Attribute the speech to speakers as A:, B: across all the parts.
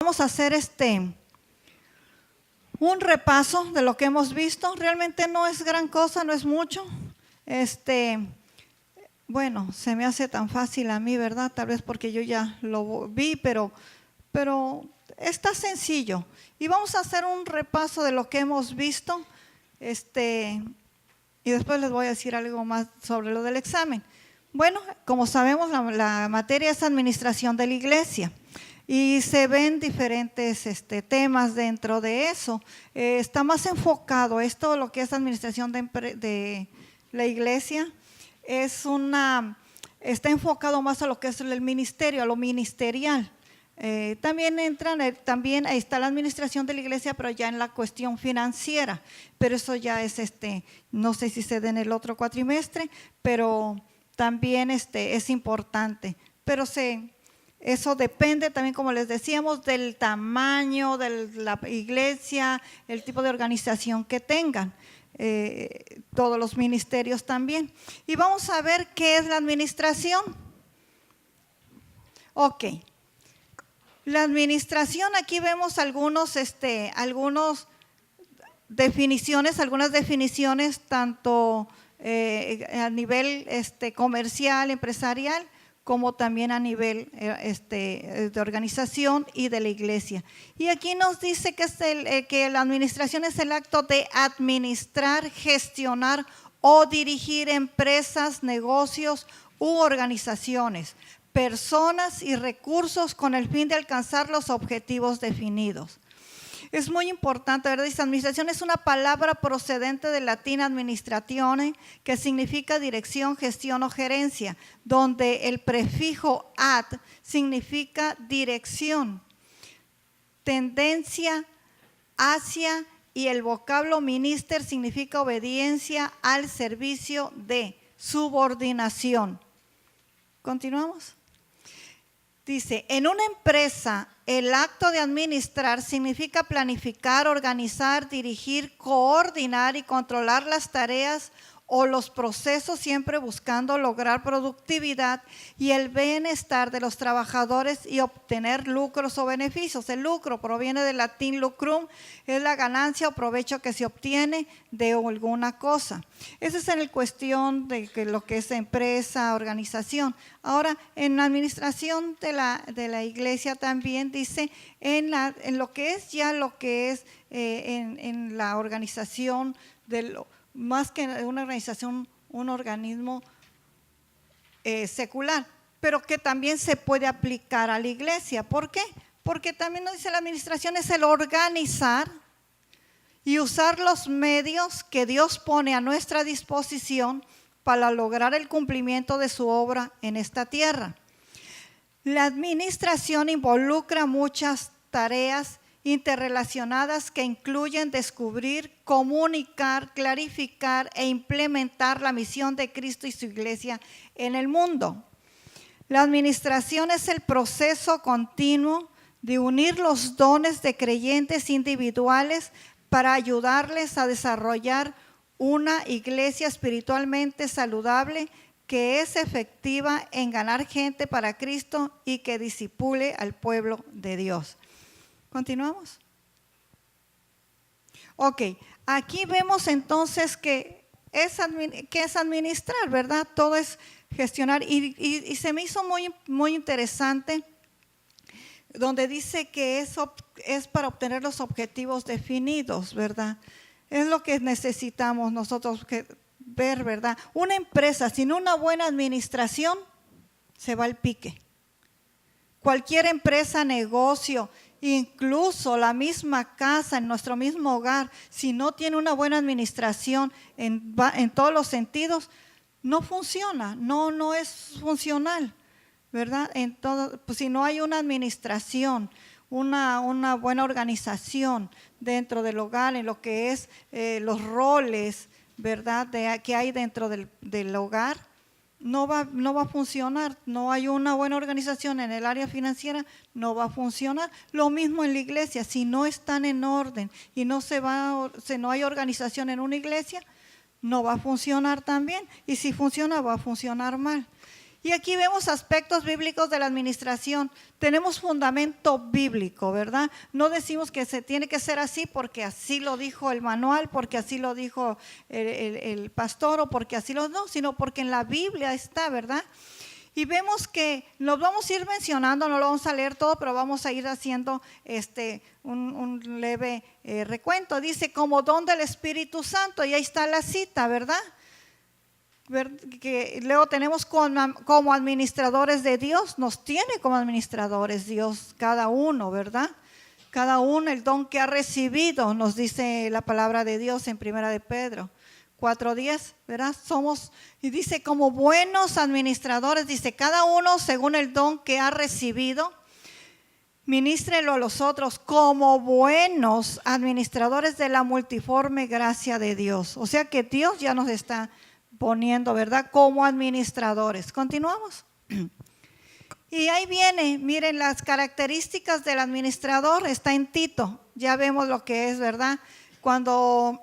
A: Vamos a hacer un repaso de lo que hemos visto. Realmente no es gran cosa, no es mucho. Bueno, se me hace tan fácil a mí, ¿verdad? Tal vez porque yo ya lo vi, pero está sencillo. Y vamos a hacer un repaso de lo que hemos visto. Y después les voy a decir algo más sobre lo del examen. Bueno, como sabemos, la materia es administración de la iglesia. Y se ven diferentes temas dentro de eso. Está más enfocado esto, lo que es administración de la iglesia, está enfocado más a lo que es el ministerio, a lo ministerial. También también ahí está la administración de la iglesia, pero ya en la cuestión financiera. Pero eso ya es no sé si se da en el otro cuatrimestre, pero también es importante. Pero eso depende también, como les decíamos, del tamaño de la iglesia, el tipo de organización que tengan, todos los ministerios también. Y vamos a ver qué es la administración. Ok. La administración, aquí vemos algunas definiciones tanto a nivel comercial, empresarial, como también a nivel de organización y de la iglesia. Y aquí nos dice que la administración es el acto de administrar, gestionar o dirigir empresas, negocios u organizaciones, personas y recursos con el fin de alcanzar los objetivos definidos. Es muy importante, ¿verdad? Dice, administración es una palabra procedente del latín administratione, que significa dirección, gestión o gerencia, donde el prefijo ad significa dirección, tendencia hacia, y el vocablo minister significa obediencia al servicio de, subordinación. ¿Continuamos? Dice, en una empresa, el acto de administrar significa planificar, organizar, dirigir, coordinar y controlar las tareas o los procesos, siempre buscando lograr productividad y el bienestar de los trabajadores y obtener lucros o beneficios. El lucro proviene del latín lucrum, es la ganancia o provecho que se obtiene de alguna cosa. Esa es en el cuestión de lo que es empresa, organización. Ahora, en la administración de la iglesia también dice, en lo que es en la organización más que una organización, un organismo secular, pero que también se puede aplicar a la iglesia. ¿Por qué? Porque también nos dice la administración es el organizar y usar los medios que Dios pone a nuestra disposición para lograr el cumplimiento de su obra en esta tierra. La administración involucra muchas tareas interrelacionadas que incluyen descubrir, comunicar, clarificar e implementar la misión de Cristo y su iglesia en el mundo. La administración es el proceso continuo de unir los dones de creyentes individuales para ayudarles a desarrollar una iglesia espiritualmente saludable que es efectiva en ganar gente para Cristo y que discipule al pueblo de Dios. ¿Continuamos? Ok, aquí vemos entonces que es administrar, ¿verdad? Todo es gestionar y se me hizo muy interesante donde dice que es para obtener los objetivos definidos, ¿verdad? Es lo que necesitamos nosotros ver, ¿verdad? Una empresa sin una buena administración se va al pique. Cualquier empresa, negocio, incluso la misma casa, en nuestro mismo hogar, si no tiene una buena administración en todos los sentidos, no funciona, no es funcional, ¿verdad? Pues si no hay una administración, una buena organización dentro del hogar, en lo que es los roles, ¿verdad? Que hay dentro del hogar, no va a funcionar. No hay una buena organización en el área financiera, no va a funcionar. Lo mismo en la iglesia, si no están en orden y no hay organización en una iglesia, no va a funcionar también. Y si funciona, va a funcionar mal. Y aquí vemos aspectos bíblicos de la administración. Tenemos fundamento bíblico, ¿verdad? No decimos que se tiene que ser así porque así lo dijo el manual, porque así lo dijo el pastor o porque así lo no, sino porque en la Biblia está, ¿verdad? Y vemos que nos vamos a ir mencionando, no lo vamos a leer todo, pero vamos a ir haciendo un leve recuento. Dice, como don del Espíritu Santo, y ahí está la cita, ¿verdad? Que luego tenemos como administradores de Dios, nos tiene como administradores Dios, cada uno, ¿verdad? Cada uno el don que ha recibido, nos dice la palabra de Dios en Primera de Pedro 4:10, ¿verdad? Somos, y dice, como buenos administradores, dice, cada uno según el don que ha recibido, ministrelo a los otros como buenos administradores de la multiforme gracia de Dios. O sea que Dios ya nos está poniendo, ¿verdad? Como administradores. Continuamos. Y ahí viene, miren, las características del administrador, está en Tito. Ya vemos lo que es, ¿verdad? Cuando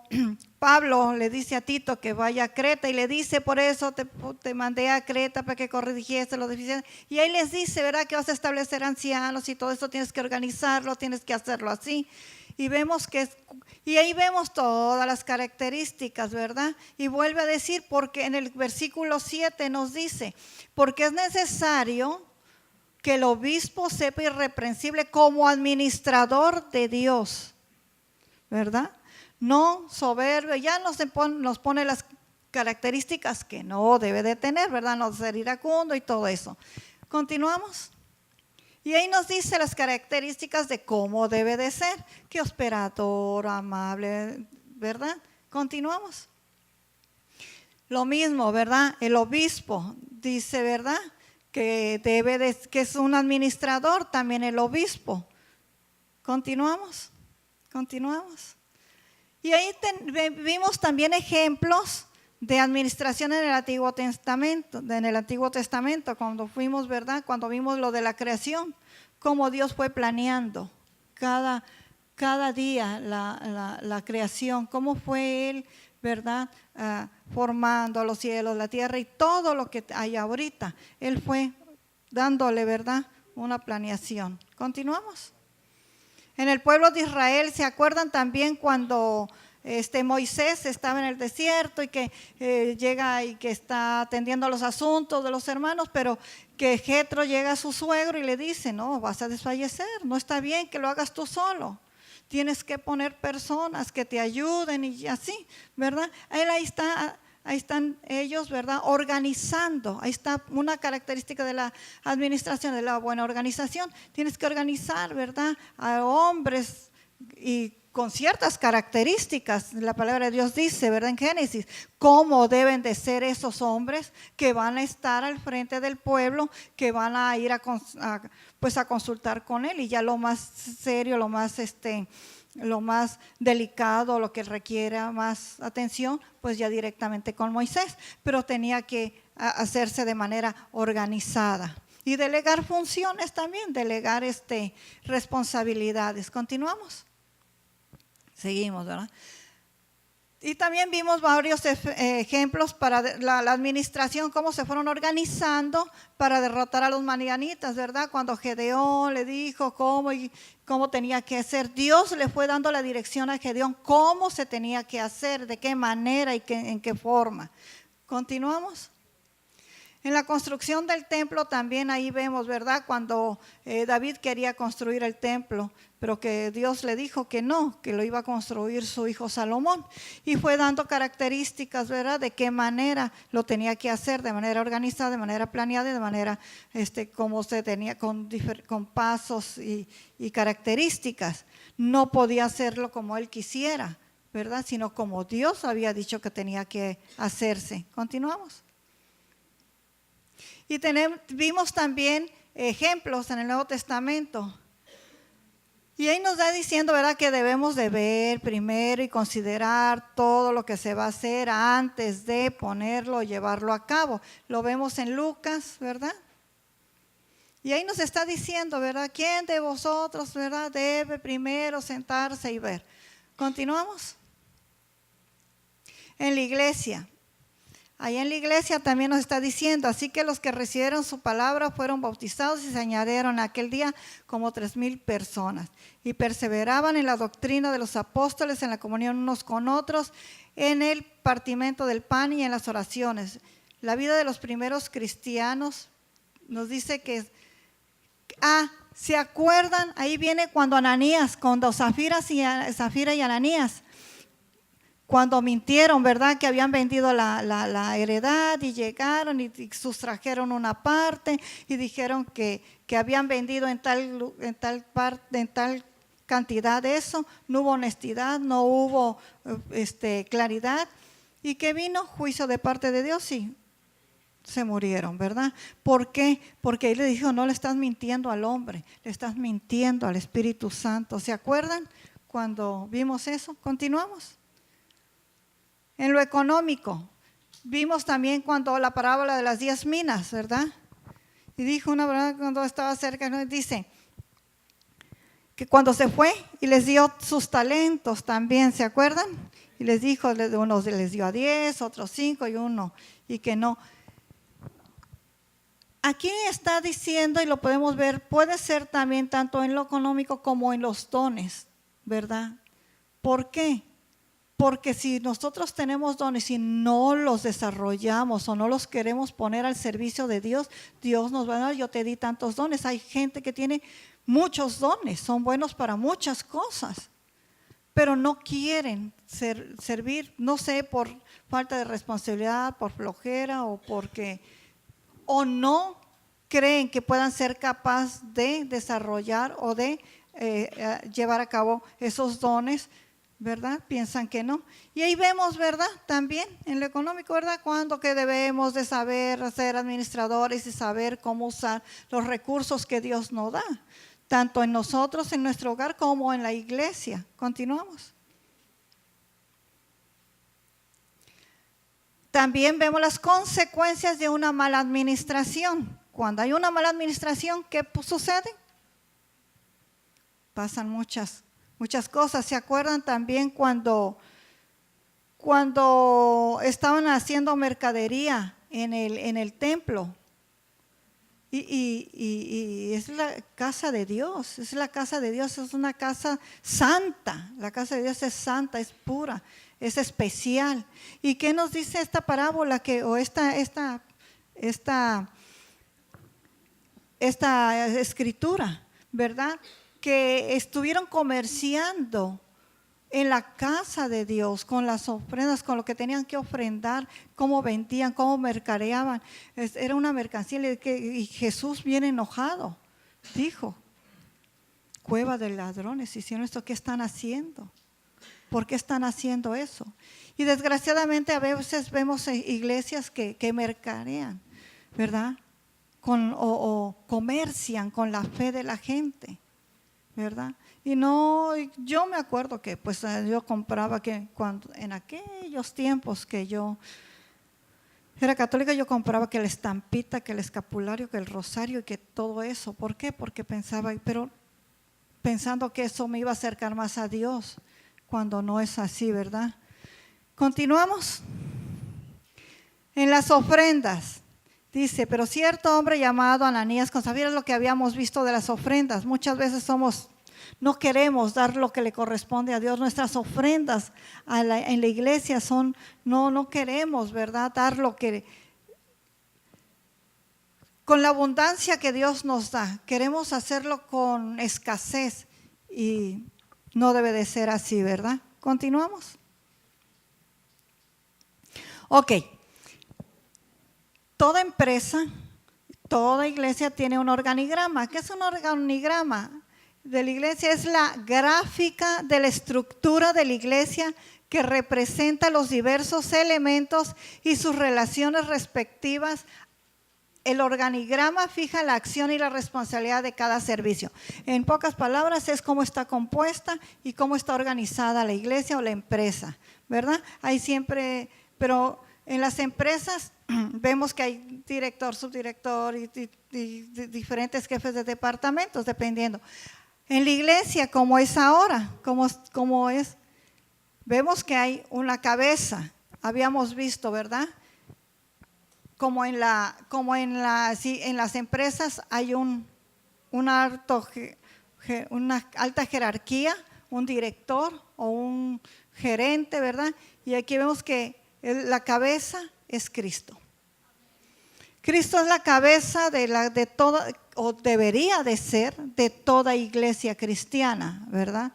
A: Pablo le dice a Tito que vaya a Creta y le dice, por eso te mandé a Creta para que corrigiese los deficiencias. Y ahí les dice, ¿verdad? Que vas a establecer ancianos y todo eso tienes que organizarlo, tienes que hacerlo así. Y vemos y ahí vemos todas las características, ¿verdad? Y vuelve a decir, porque en el versículo 7 nos dice, porque es necesario que el obispo sepa irreprensible como administrador de Dios, ¿verdad? No soberbio, ya nos pone las características que no debe de tener, ¿verdad? No ser iracundo y todo eso. Continuamos. Y ahí nos dice las características de cómo debe de ser, que hospedador, amable, ¿verdad? Continuamos. Lo mismo, ¿verdad? El obispo dice, ¿verdad? Que es un administrador, también el obispo. Continuamos. Y ahí vimos también ejemplos de administración en el Antiguo Testamento, cuando fuimos, ¿verdad? Cuando vimos lo de la creación, cómo Dios fue planeando cada día la creación, cómo fue Él, ¿verdad? Formando los cielos, la tierra y todo lo que hay ahorita. Él fue dándole, ¿verdad? Una planeación. Continuamos. En el pueblo de Israel, ¿se acuerdan también cuando Moisés estaba en el desierto y que llega y que está atendiendo los asuntos de los hermanos, pero que Jetro llega a su suegro y le dice, no, vas a desfallecer, no está bien que lo hagas tú solo, tienes que poner personas que te ayuden y así, ¿verdad? Ahí están ellos, ¿verdad? Organizando. Ahí está una característica de la administración, de la buena organización. Tienes que organizar, ¿verdad? A hombres y con ciertas características. La palabra de Dios dice, ¿verdad? En Génesis, cómo deben de ser esos hombres que van a estar al frente del pueblo, que van a ir a consultar con él. Y ya lo más serio, lo más delicado, lo que requiera más atención, pues ya directamente con Moisés, pero tenía que hacerse de manera organizada y delegar funciones también, delegar responsabilidades. Continuamos, seguimos, ¿verdad? Y también vimos varios ejemplos para la administración, cómo se fueron organizando para derrotar a los madianitas, ¿verdad? Cuando Gedeón le dijo cómo tenía que hacer, Dios le fue dando la dirección a Gedeón, cómo se tenía que hacer, de qué manera y en qué forma. Continuamos. En la construcción del templo también ahí vemos, ¿verdad? Cuando David quería construir el templo, pero que Dios le dijo que no, que lo iba a construir su hijo Salomón. Y fue dando características, ¿verdad? De qué manera lo tenía que hacer, de manera organizada, de manera planeada, de manera como se tenía, con pasos y características. No podía hacerlo como él quisiera, ¿verdad? Sino como Dios había dicho que tenía que hacerse. Continuamos. Y vimos también ejemplos en el Nuevo Testamento. Y ahí nos va diciendo, ¿verdad?, que debemos de ver primero y considerar todo lo que se va a hacer antes de ponerlo, llevarlo a cabo. Lo vemos en Lucas, ¿verdad? Y ahí nos está diciendo, ¿verdad?, ¿quién de vosotros, ¿verdad?, debe primero sentarse y ver? Continuamos. En la iglesia. Allá en la iglesia también nos está diciendo, así que los que recibieron su palabra fueron bautizados y se añadieron aquel día como 3,000 personas. Y perseveraban en la doctrina de los apóstoles, en la comunión unos con otros, en el partimiento del pan y en las oraciones. La vida de los primeros cristianos nos dice que, ¿se acuerdan? Ahí viene cuando Ananías, cuando Zafira y Ananías, cuando mintieron, ¿verdad? Que habían vendido la heredad y llegaron y sustrajeron una parte y dijeron que habían vendido en tal cantidad de eso. No hubo honestidad, no hubo claridad. ¿Y que vino? Juicio de parte de Dios, sí. Se murieron, ¿verdad? ¿Por qué? Porque él le dijo, no le estás mintiendo al hombre, le estás mintiendo al Espíritu Santo. ¿Se acuerdan cuando vimos eso? Continuamos. En lo económico, vimos también cuando la parábola de las 10 minas, ¿verdad? Y dijo una verdad cuando estaba cerca, ¿no? Dice que cuando se fue y les dio sus talentos también, ¿se acuerdan? Y les dijo, unos les dio a 10, otros 5 y uno, y que no. Aquí está diciendo, y lo podemos ver, puede ser también tanto en lo económico como en los dones, ¿verdad? ¿Por qué? Porque si nosotros tenemos dones y no los desarrollamos o no los queremos poner al servicio de Dios, Dios nos va a dar, yo te di tantos dones. Hay gente que tiene muchos dones, son buenos para muchas cosas, pero no quieren servir, no sé, por falta de responsabilidad, por flojera o no creen que puedan ser capaces de desarrollar o de llevar a cabo esos dones, ¿verdad? Piensan que no. Y ahí vemos, ¿verdad? También en lo económico, ¿verdad? Cuando que debemos de saber ser administradores y saber cómo usar los recursos que Dios nos da, tanto en nosotros, en nuestro hogar, como en la iglesia. Continuamos. También vemos las consecuencias de una mala administración. Cuando hay una mala administración, ¿qué sucede? Pasan muchas cosas. ¿Se acuerdan también cuando estaban haciendo mercadería en el templo? Y es la casa de Dios, es una casa santa. La casa de Dios es santa, es pura, es especial. ¿Y qué nos dice esta parábola esta escritura, ¿verdad? Que estuvieron comerciando en la casa de Dios, con las ofrendas, con lo que tenían que ofrendar, cómo vendían, cómo mercadeaban. Era una mercancía y Jesús bien enojado dijo, cueva de ladrones, hicieron esto, ¿qué están haciendo? ¿Por qué están haciendo eso? Y desgraciadamente a veces vemos iglesias que mercadean, ¿verdad? O comercian con la fe de la gente, ¿verdad? Y no, yo me acuerdo que pues yo compraba en aquellos tiempos que yo era católica, yo compraba que la estampita, que el escapulario, que el rosario y que todo eso. ¿Por qué? Porque pensando que eso me iba a acercar más a Dios, cuando no es así, ¿verdad? Continuamos. En las ofrendas. Dice, pero cierto hombre llamado Ananías, con saber lo que habíamos visto de las ofrendas. Muchas veces no queremos dar lo que le corresponde a Dios. Nuestras ofrendas en la iglesia no queremos, ¿verdad? Dar lo que, con la abundancia que Dios nos da. Queremos hacerlo con escasez y no debe de ser así, ¿verdad? Continuamos. Ok. Toda empresa, toda iglesia tiene un organigrama. ¿Qué es un organigrama de la iglesia? Es la gráfica de la estructura de la iglesia que representa los diversos elementos y sus relaciones respectivas. El organigrama fija la acción y la responsabilidad de cada servicio. En pocas palabras, es cómo está compuesta y cómo está organizada la iglesia o la empresa, ¿verdad? Hay siempre, pero en las empresas vemos que hay director, subdirector y diferentes jefes de departamentos, dependiendo. En la iglesia, como es ahora, como es, vemos que hay una cabeza, habíamos visto, ¿verdad? como en las empresas hay una alta jerarquía, un director o un gerente, ¿verdad? Y aquí vemos que la cabeza es Cristo. Cristo es la cabeza de toda, o debería de ser, de toda iglesia cristiana, ¿verdad?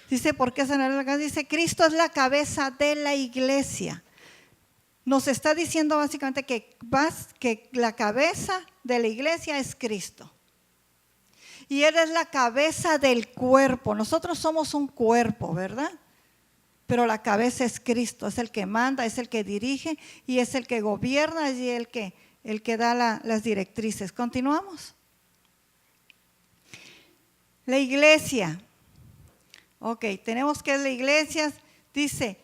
A: Dice, ¿por qué se dice? Cristo es la cabeza de la iglesia. Nos está diciendo básicamente que la cabeza de la iglesia es Cristo. Y Él es la cabeza del cuerpo. Nosotros somos un cuerpo, ¿verdad? Pero la cabeza es Cristo, es el que manda, es el que dirige y es el que gobierna y el que da las directrices. Continuamos. La iglesia. Ok, tenemos que la iglesia, dice,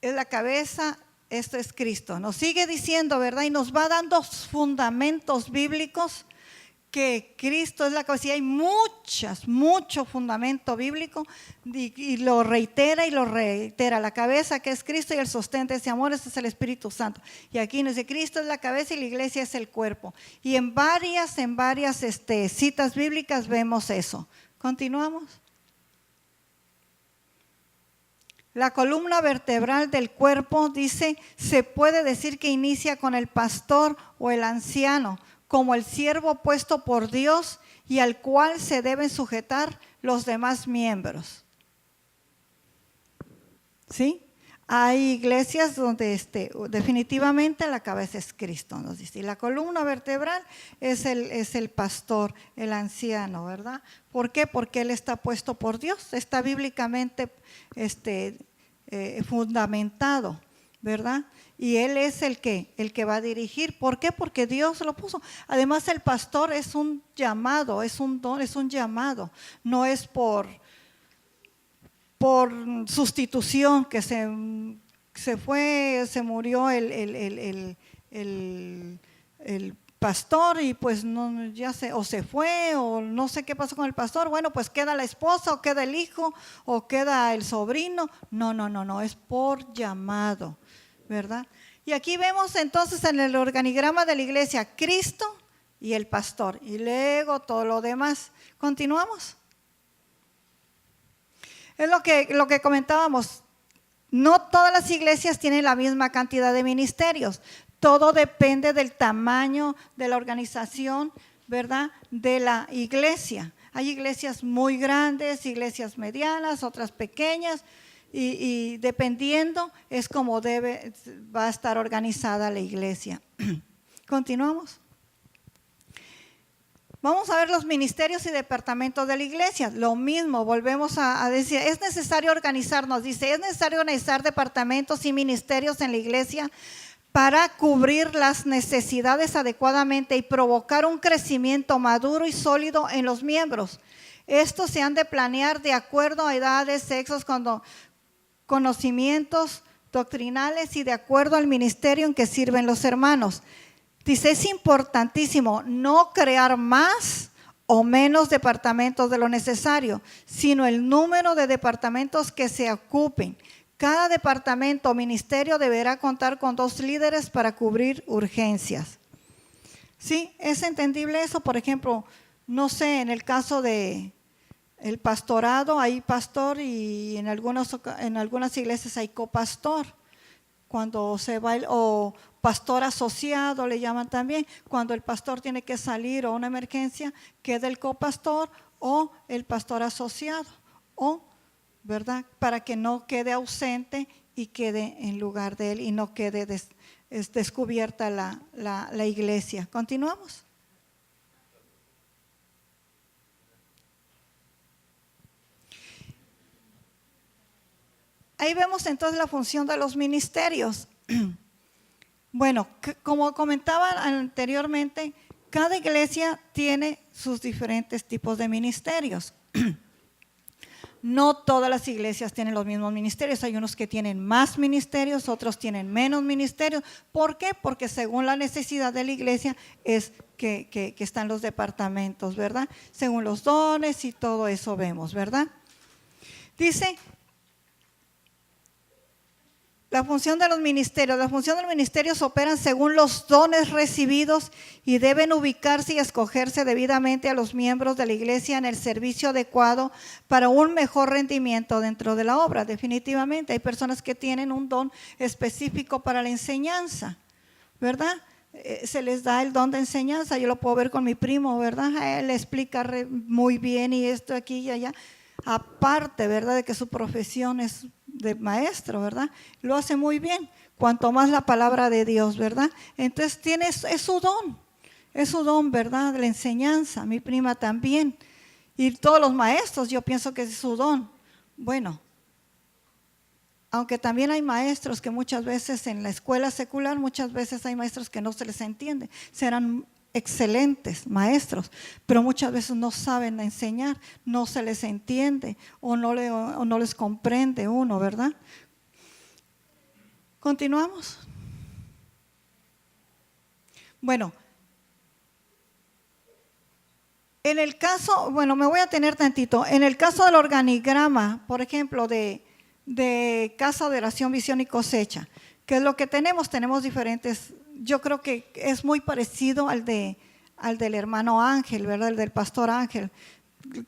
A: es la cabeza, esto es Cristo. Nos sigue diciendo, ¿verdad? Y nos va dando fundamentos bíblicos que Cristo es la cabeza. Y hay mucho fundamento bíblico y lo reitera. La cabeza que es Cristo y el sostén de ese amor, ese es el Espíritu Santo. Y aquí nos dice, Cristo es la cabeza y la iglesia es el cuerpo. Y en varias citas bíblicas vemos eso. Continuamos. La columna vertebral del cuerpo, dice, se puede decir que inicia con el pastor o el anciano, como el siervo puesto por Dios y al cual se deben sujetar los demás miembros. ¿Sí? Hay iglesias donde definitivamente la cabeza es Cristo, nos dice. Y la columna vertebral es el pastor, el anciano, ¿verdad? ¿Por qué? Porque él está puesto por Dios, está bíblicamente fundamentado, ¿verdad? Y él es el que va a dirigir. ¿Por qué? Porque Dios lo puso. Además, el pastor es un llamado, es un don, es un llamado. No es por sustitución que se murió el pastor y pues no, se fue o no sé qué pasó con el pastor. Bueno, pues queda la esposa o queda el hijo o queda el sobrino. No, es por llamado, ¿verdad? Y aquí vemos entonces en el organigrama de la iglesia Cristo y el pastor y luego todo lo demás. Continuamos. Es lo que comentábamos. No todas las iglesias tienen la misma cantidad de ministerios. Todo depende del tamaño de la organización, ¿verdad? De la iglesia. Hay iglesias muy grandes, iglesias medianas, otras pequeñas. Y dependiendo es como va a estar organizada la iglesia. Continuamos. Vamos a ver los ministerios y departamentos de la iglesia. Lo mismo, volvemos a decir, es necesario organizarnos, dice, es necesario organizar departamentos y ministerios en la iglesia para cubrir las necesidades adecuadamente y provocar un crecimiento maduro y sólido en los miembros. Estos se han de planear de acuerdo a edades, sexos, conocimientos doctrinales y de acuerdo al ministerio en que sirven los hermanos. Dice, es importantísimo no crear más o menos departamentos de lo necesario, sino el número de departamentos que se ocupen. Cada departamento o ministerio deberá contar con 2 líderes para cubrir urgencias. ¿Sí? ¿Es entendible eso? Por ejemplo, no sé, en el caso de el pastorado, hay pastor y en algunas iglesias hay copastor. Cuando se va o pastor asociado le llaman también, cuando el pastor tiene que salir o una emergencia, queda el copastor o el pastor asociado, ¿verdad? Para que no quede ausente y quede en lugar de él y no quede descubierta la iglesia. ¿Continuamos? Ahí vemos entonces la función de los ministerios. Bueno, como comentaba anteriormente, cada iglesia tiene sus diferentes tipos de ministerios. No todas las iglesias tienen los mismos ministerios. Hay unos que tienen más ministerios, otros tienen menos ministerios. ¿Por qué? Porque según la necesidad de la iglesia es que están los departamentos, ¿verdad? Según los dones y todo eso vemos, ¿verdad? Dice, La función de los ministerios. La función de los ministerios operan según los dones recibidos y deben ubicarse y escogerse debidamente a los miembros de la iglesia en el servicio adecuado para un mejor rendimiento dentro de la obra. Definitivamente hay personas que tienen un don específico para la enseñanza, ¿verdad? Se les da el don de enseñanza. Yo lo puedo ver con mi primo, ¿verdad? A él le explica muy bien y esto aquí y allá. Aparte, ¿verdad?, de que su profesión es de maestro, ¿verdad? Lo hace muy bien, cuanto más la palabra de Dios, ¿verdad? Entonces es su don, ¿verdad?, de la enseñanza. Mi prima también. Y todos los maestros, yo pienso que es su don. Bueno, aunque también hay maestros que muchas veces en la escuela secular, muchas veces hay maestros que no se les entiende. Serán excelentes maestros, pero muchas veces no saben enseñar, no se les entiende o no les comprende uno, ¿verdad? ¿Continuamos? Bueno, en el caso, bueno, me voy a tener tantito, en el caso del organigrama, por ejemplo, de Casa de Oración, Visión y Cosecha, que es lo que tenemos diferentes. Yo creo que es muy parecido al del hermano Ángel, ¿verdad? El del pastor Ángel,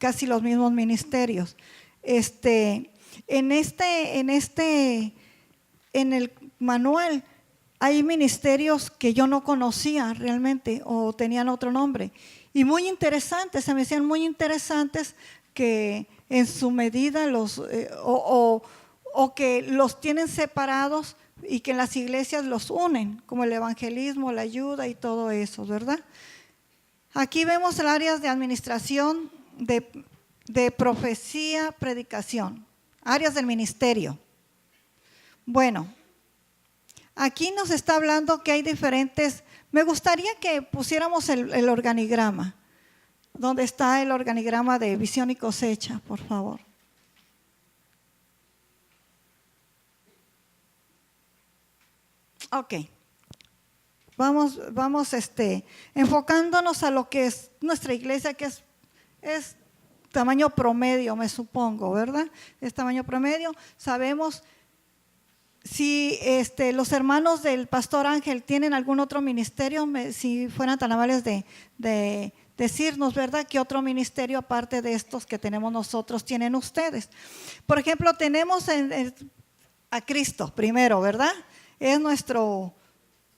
A: casi los mismos ministerios. En el manual hay ministerios que yo no conocía realmente o tenían otro nombre. Y muy interesantes, se me hacían muy interesantes que en su medida o que los tienen separados y que en las iglesias los unen, como el evangelismo, la ayuda y todo eso, ¿verdad? Aquí vemos el áreas de administración, de profecía, predicación, áreas del ministerio. Bueno, aquí nos está hablando que hay diferentes. Me gustaría que pusiéramos el organigrama, donde está el organigrama de Visión y Cosecha, por favor. Ok, vamos enfocándonos a lo que es nuestra iglesia, que es tamaño promedio, me supongo, ¿verdad? Es tamaño promedio. Sabemos si los hermanos del pastor Ángel tienen algún otro ministerio, si fueran tan amables de decirnos, ¿verdad?, qué otro ministerio aparte de estos que tenemos nosotros tienen ustedes. Por ejemplo, tenemos a Cristo primero, ¿verdad? Es nuestro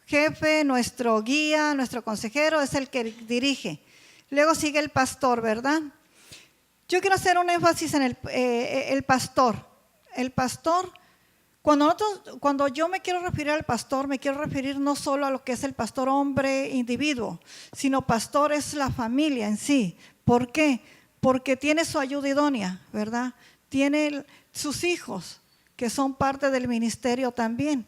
A: jefe, nuestro guía, nuestro consejero, es el que dirige. Luego sigue el pastor, ¿verdad? Yo quiero hacer un énfasis en el pastor. El pastor, cuando yo me quiero referir al pastor, me quiero referir no solo a lo que es el pastor hombre individuo, sino pastor es la familia en sí. ¿Por qué? Porque tiene su ayuda idónea, ¿verdad? Tiene sus hijos, que son parte del ministerio también.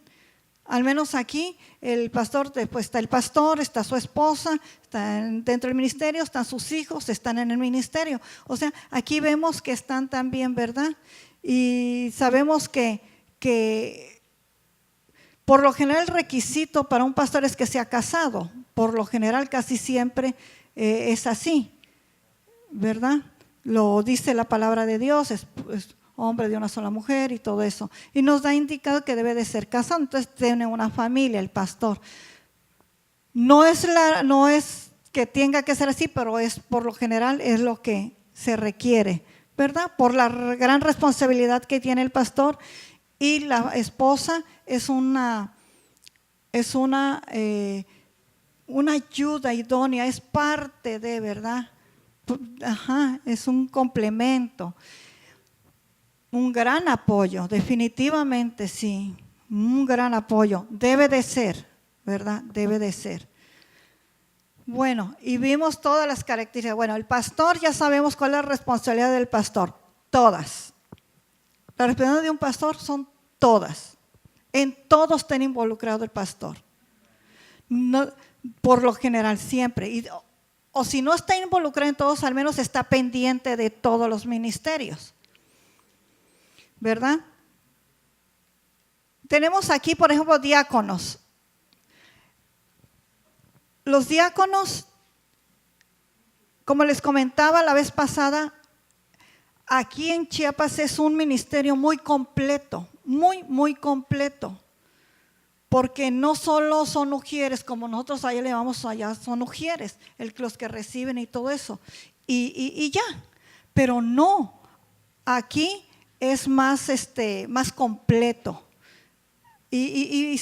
A: Al menos aquí, el pastor, pues está el pastor, está su esposa, están dentro del ministerio, están sus hijos, están en el ministerio. O sea, aquí vemos que están también, ¿verdad? Y sabemos que por lo general el requisito para un pastor es que sea casado. Por lo general casi siempre es así, ¿verdad? Lo dice la palabra de Dios, es hombre de una sola mujer y todo eso. Y nos da indicado que debe de ser casado, entonces tiene una familia el pastor. No es que tenga que ser así, pero por lo general es lo que se requiere, ¿verdad? Por la gran responsabilidad que tiene el pastor, y la esposa es una ayuda idónea, es parte de, ¿verdad? Ajá, es un complemento. Un gran apoyo, definitivamente sí, un gran apoyo, debe de ser, ¿verdad? Debe de ser. Bueno, y vimos todas las características. Bueno, el pastor, ya sabemos cuál es la responsabilidad del pastor, todas. La responsabilidad de un pastor son todas, en todos está involucrado el pastor. No, por lo general siempre, o si no está involucrado en todos, al menos está pendiente de todos los ministerios. ¿Verdad? Tenemos aquí, por ejemplo, diáconos. Los diáconos, como les comentaba la vez pasada, aquí en Chiapas es un ministerio muy completo, muy completo, porque no solo son ujieres, como nosotros allá le llamamos allá, son ujieres, los que reciben y todo eso, y ya, pero no, aquí es más, más completo. Y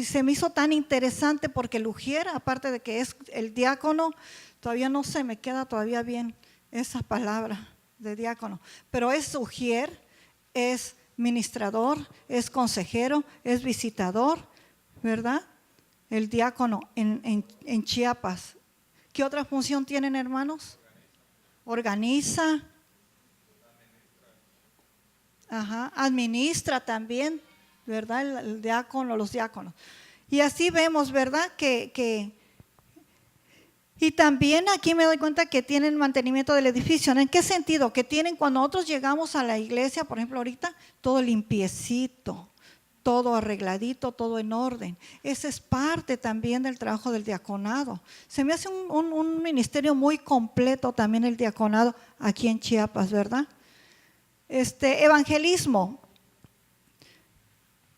A: se me hizo tan interesante porque el ujier, aparte de que es el diácono, todavía no se me queda todavía bien esa palabra de diácono, pero es ujier, es ministrador, es consejero, es visitador, ¿verdad? El diácono en Chiapas. ¿Qué otra función tienen, hermanos? Organiza. Ajá, administra también, ¿verdad? El diácono, los diáconos. Y así vemos, ¿verdad? Y también aquí me doy cuenta que tienen mantenimiento del edificio. ¿En qué sentido? Que tienen, cuando nosotros llegamos a la iglesia, por ejemplo ahorita, todo limpiecito, todo arregladito, todo en orden. Ese es parte también del trabajo del diaconado. Se me hace un ministerio muy completo también el diaconado aquí en Chiapas, ¿verdad? Evangelismo.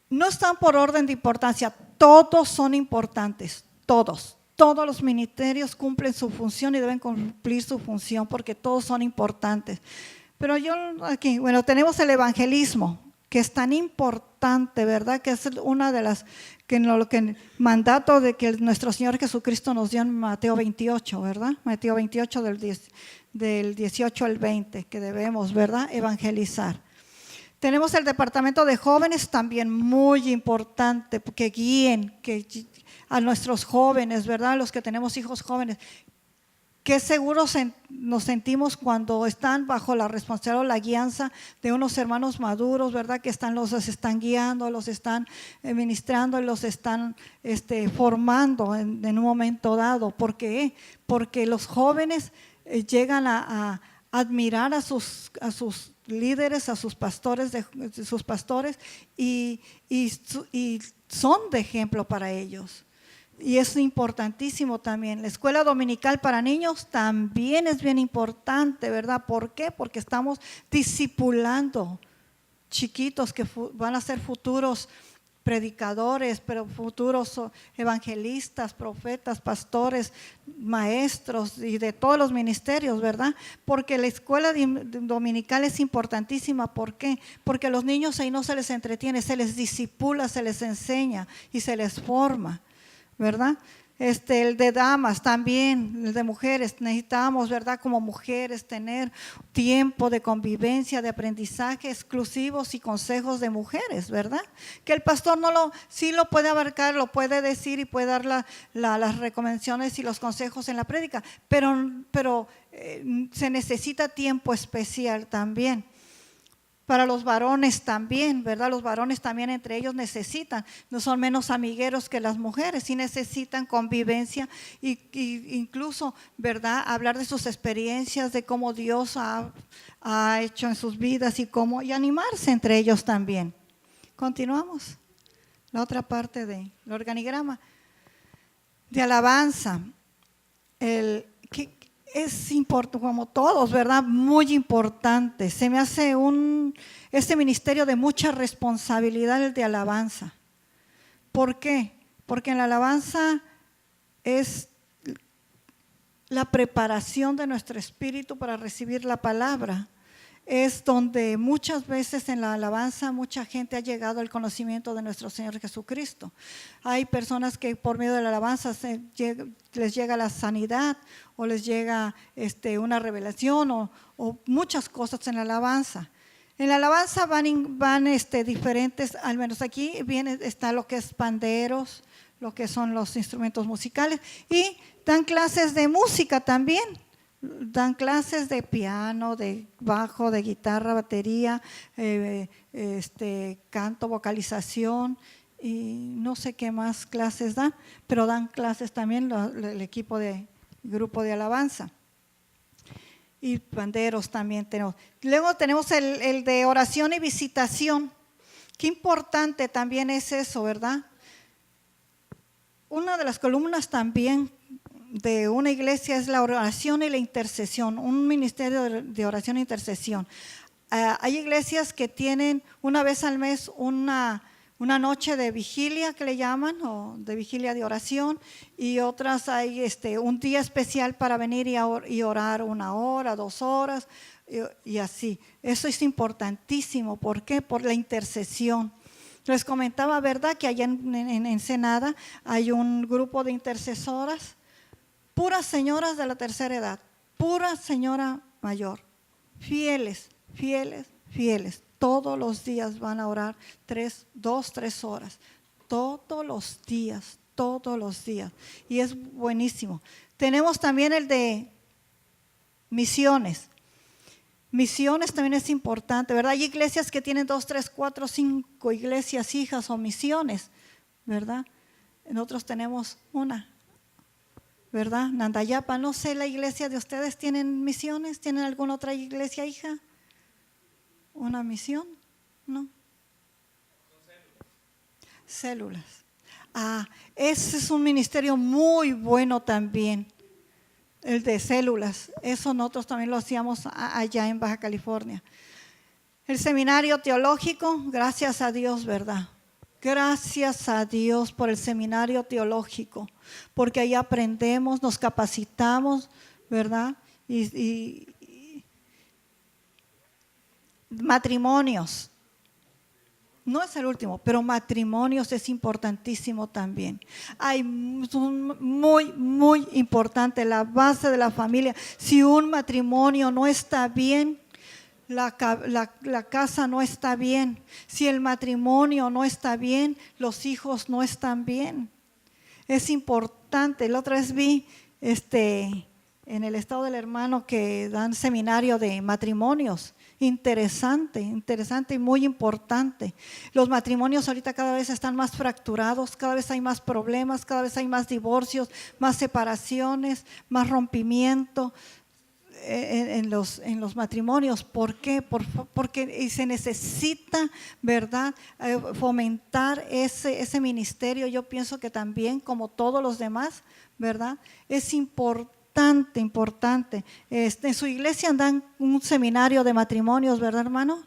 A: No están por orden de importancia, todos son importantes, todos los ministerios cumplen su función y deben cumplir su función porque todos son importantes. Pero yo aquí, bueno, tenemos el evangelismo, que es tan importante, ¿verdad? Que es una de las, mandato de que nuestro Señor Jesucristo nos dio en Mateo 28, ¿verdad? Mateo 28 del 18 al 20, que debemos, ¿verdad? Evangelizar. Tenemos el departamento de jóvenes, también muy importante, que guíen a nuestros jóvenes, ¿verdad? Los que tenemos hijos jóvenes. Qué seguros nos sentimos cuando están bajo la responsabilidad o la guianza de unos hermanos maduros, ¿verdad? Que los están guiando, los están ministrando y los están formando en un momento dado. ¿Por qué? Porque los jóvenes llegan a admirar a sus líderes, a sus pastores, y son de ejemplo para ellos. Y es importantísimo también. La escuela dominical para niños también es bien importante, ¿verdad? ¿Por qué? Porque estamos discipulando chiquitos que van a ser futuros predicadores, pero futuros evangelistas, profetas, pastores, maestros y de todos los ministerios, ¿verdad? Porque la escuela dominical es importantísima. ¿Por qué? Porque a los niños ahí no se les entretiene, se les discipula, se les enseña y se les forma, ¿verdad? El de damas también, el de mujeres, necesitamos, ¿verdad? Como mujeres tener tiempo de convivencia, de aprendizaje exclusivos y consejos de mujeres, ¿verdad? Que el pastor sí lo puede abarcar, lo puede decir y puede dar las recomendaciones y los consejos en la prédica, pero se necesita tiempo especial también. Para los varones también, ¿verdad? Los varones también entre ellos necesitan, no son menos amigueros que las mujeres, sí necesitan convivencia y incluso, ¿verdad? Hablar de sus experiencias, de cómo Dios ha hecho en sus vidas y animarse entre ellos también. Continuamos. La otra parte del organigrama de alabanza. Es importante, como todos, ¿verdad? Muy importante. Se me hace este ministerio de mucha responsabilidad, el de alabanza. ¿Por qué? Porque en la alabanza es la preparación de nuestro espíritu para recibir la palabra. Es donde muchas veces en la alabanza mucha gente ha llegado al conocimiento de nuestro Señor Jesucristo. Hay personas que por medio de la alabanza les llega la sanidad o les llega una revelación o muchas cosas en la alabanza. En la alabanza van diferentes, al menos aquí está lo que es panderos, lo que son los instrumentos musicales, y dan clases de música también. Dan clases de piano, de bajo, de guitarra, batería, canto, vocalización y no sé qué más clases dan, pero dan clases también el equipo de grupo de alabanza. Y panderos también tenemos. Luego tenemos el de oración y visitación. Qué importante también es eso, ¿verdad? Una de las columnas también de una iglesia es la oración y la intercesión, un ministerio de oración e intercesión. Hay iglesias que tienen una vez al mes una una noche de vigilia que le llaman, o de vigilia de oración, y otras hay un día especial para venir y orar 1 hora, 2 horas, y así. Eso es importantísimo. ¿Por qué? Por la intercesión. Les comentaba, ¿verdad?, que allá en Ensenada hay un grupo de intercesoras, puras señoras de la tercera edad, pura señora mayor, fieles, fieles, fieles. Todos los días van a orar 2, 3 horas, todos los días, todos los días. Y es buenísimo. Tenemos también el de misiones. Misiones también es importante, ¿verdad? Hay iglesias que tienen 2, 3, 4, 5 iglesias hijas o misiones, ¿verdad? Nosotros tenemos una, ¿verdad? Nandayapa, no sé, la iglesia de ustedes tienen misiones, ¿tienen alguna otra iglesia hija? ¿Una misión? No. Células. Ese es un ministerio muy bueno también, el de células. Eso nosotros también lo hacíamos allá en Baja California. El seminario teológico, gracias a Dios, ¿verdad? Gracias a Dios por el seminario teológico, porque ahí aprendemos, nos capacitamos, ¿verdad? Y matrimonios. No es el último, pero matrimonios es importantísimo también. Hay muy, muy importante la base de la familia. Si un matrimonio no está bien, la casa no está bien. Si el matrimonio no está bien, los hijos no están bien. Es importante. La otra vez vi en el estado del hermano que dan seminario de matrimonios. Interesante, interesante y muy importante. Los matrimonios ahorita cada vez están más fracturados, cada vez hay más problemas, cada vez hay más divorcios, más separaciones, más rompimiento en los matrimonios. ¿Por qué? Porque se necesita, ¿verdad?, fomentar ese ministerio. Yo pienso que también, como todos los demás, ¿verdad?, es importante. En su iglesia dan un seminario de matrimonios, ¿verdad, hermano?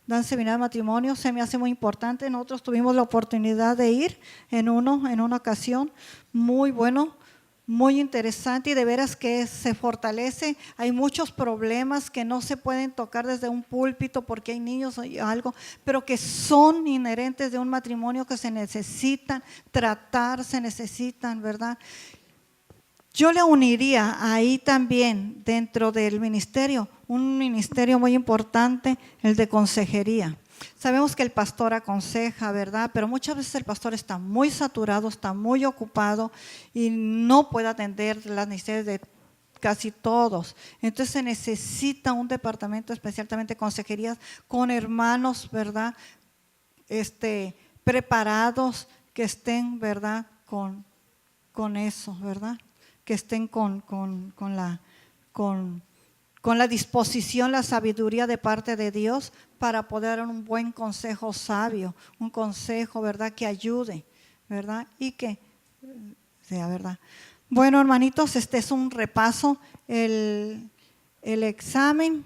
A: Dan seminario de matrimonios, se me hace muy importante. Nosotros tuvimos la oportunidad de ir en una ocasión, muy bueno, muy interesante, y de veras que se fortalece. Hay muchos problemas que no se pueden tocar desde un púlpito porque hay niños o algo, pero que son inherentes de un matrimonio, que se necesitan tratar, se necesitan, ¿verdad? Yo le uniría ahí también, dentro del ministerio, un ministerio muy importante, el de consejería. Sabemos que el pastor aconseja, ¿verdad? Pero muchas veces el pastor está muy saturado, está muy ocupado y no puede atender las necesidades de casi todos. Entonces se necesita un departamento, especialmente consejerías, con hermanos, ¿verdad?, preparados, que estén, ¿verdad?, con eso, ¿verdad?, que estén con la disposición, la sabiduría de parte de Dios para poder dar un buen consejo sabio, un consejo, ¿verdad?, que ayude, ¿verdad?, y que sea verdad. Bueno, hermanitos, este es un repaso, el examen.